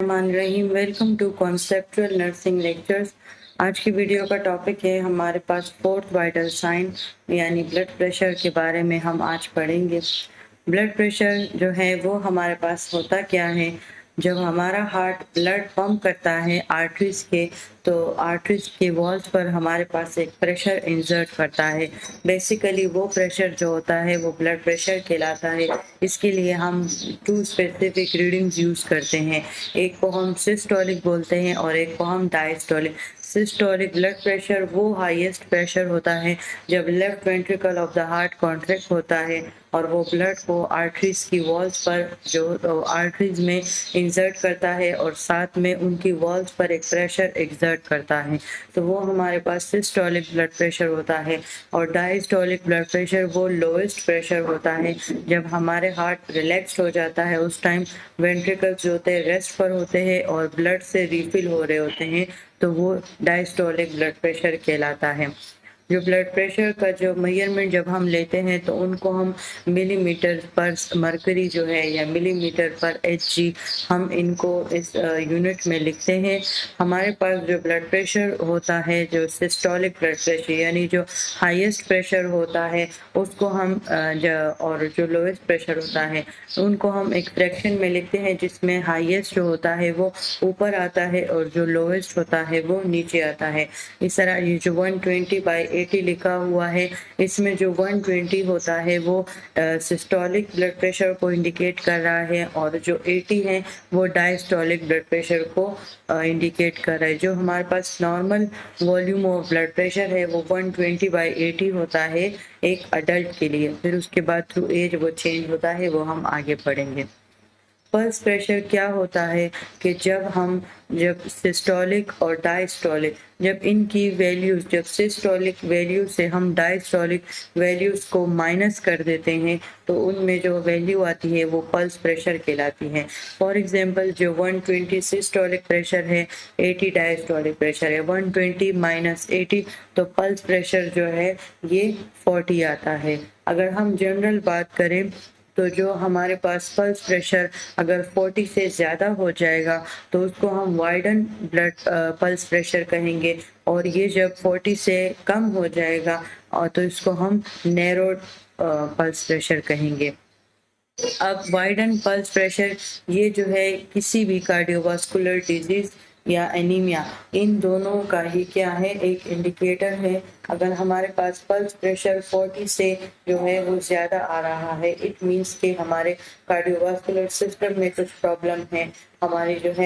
Rahim welcome to conceptual nursing lectures. आज की video का टॉपिक है हमारे पास फोर्थ वाइटल साइन यानी ब्लड प्रेशर के बारे में हम आज पढ़ेंगे। ब्लड प्रेशर जो है वो हमारे पास होता क्या है, जब हमारा हार्ट ब्लड पंप करता है आर्टरीज के, तो आर्टरीज के वॉल्स पर हमारे पास एक प्रेशर इंसर्ट करता है। बेसिकली वो प्रेशर जो होता है वो ब्लड प्रेशर कहलाता है। इसके लिए हम टू स्पेसिफिक रीडिंग्स यूज़ करते हैं, एक को हम सिस्टोलिक बोलते हैं और एक को हम डायस्टोलिक। सिस्टोलिक ब्लड प्रेशर वो हाईएस्ट प्रेशर होता है जब left ventricle of the heart contract होता है और वो ब्लड को आर्टरीज की वॉल्स पर जो आर्टरीज में इंसर्ट करता है और साथ में उनकी वॉल्स पर एक प्रेशर एक्सर्ट करता है, तो वो हमारे पास सिस्टोलिक ब्लड प्रेशर होता है। और डायस्टोलिक ब्लड प्रेशर वो लोएस्ट प्रेशर होता है जब हमारे हार्ट रिलैक्स्ड हो जाता है, उस टाइम वेंट्रिकल्स जो होते हैं रेस्ट पर होते हैं और ब्लड से रिफिल हो रहे होते हैं, तो वो डायस्टोलिक ब्लड प्रेशर कहलाता है। जो ब्लड प्रेशर का जो मेजरमेंट जब हम लेते हैं तो उनको हम मिलीमीटर पर मरकरी जो है या मिलीमीटर पर एचजी, हम इनको इस यूनिट में लिखते हैं। हमारे पास जो ब्लड प्रेशर होता है, जो सिस्टोलिक ब्लड प्रेशर यानी जो हाईएस्ट प्रेशर होता है उसको हम और जो लोएस्ट प्रेशर होता है उनको हम एक फ्रैक्शन में लिखते हैं, जिसमें हाईएस्ट जो होता है वो ऊपर आता है और जो लोएस्ट होता है वो नीचे आता है। इस तरह ये जो 120/80 लिखा हुआ है, इसमें जो 120 होता है वो सिस्टोलिक ब्लड प्रेशर को इंडिकेट कर रहा है और जो 80 है वो डायस्टोलिक ब्लड प्रेशर को इंडिकेट कर रहा है। जो हमारे पास normal volume of blood pressure है वो 120/80 होता है एक अडल्ट के लिए। फिर उसके बाद थ्रू एज वो चेंज होता है, वो हम आगे पढ़ेंगे। पल्स प्रेशर क्या होता है कि जब सिस्टोलिक और डायस्टोलिक, जब इनकी वैल्यूज, जब सिस्टोलिक वैल्यू से हम डायस्टोलिक वैल्यूज को माइनस कर देते हैं तो उनमें जो वैल्यू आती है वो पल्स प्रेशर कहलाती है। फॉर एग्जांपल जो 120 सिस्टोलिक प्रेशर है, 80 डायस्टोलिक प्रेशर है, 120 - 80 तो पल्स प्रेशर जो है ये 40 आता है। अगर हम जनरल बात करें तो जो हमारे पास पल्स प्रेशर अगर 40 से ज़्यादा हो जाएगा तो उसको हम वाइडन ब्लड पल्स प्रेशर कहेंगे, और ये जब 40 से कम हो जाएगा और तो इसको हम नैरोड पल्स प्रेशर कहेंगे। अब वाइडन पल्स प्रेशर ये जो है किसी भी कार्डियोवास्कुलर डिजीज या एनीमिया, इन दोनों का ही क्या है, एक इंडिकेटर है। अगर हमारे पास पल्स प्रेशर 40 से जो है वो ज़्यादा आ रहा है, इट मीन्स कि हमारे कार्डियोवास्कुलर सिस्टम में कुछ प्रॉब्लम है, हमारी जो है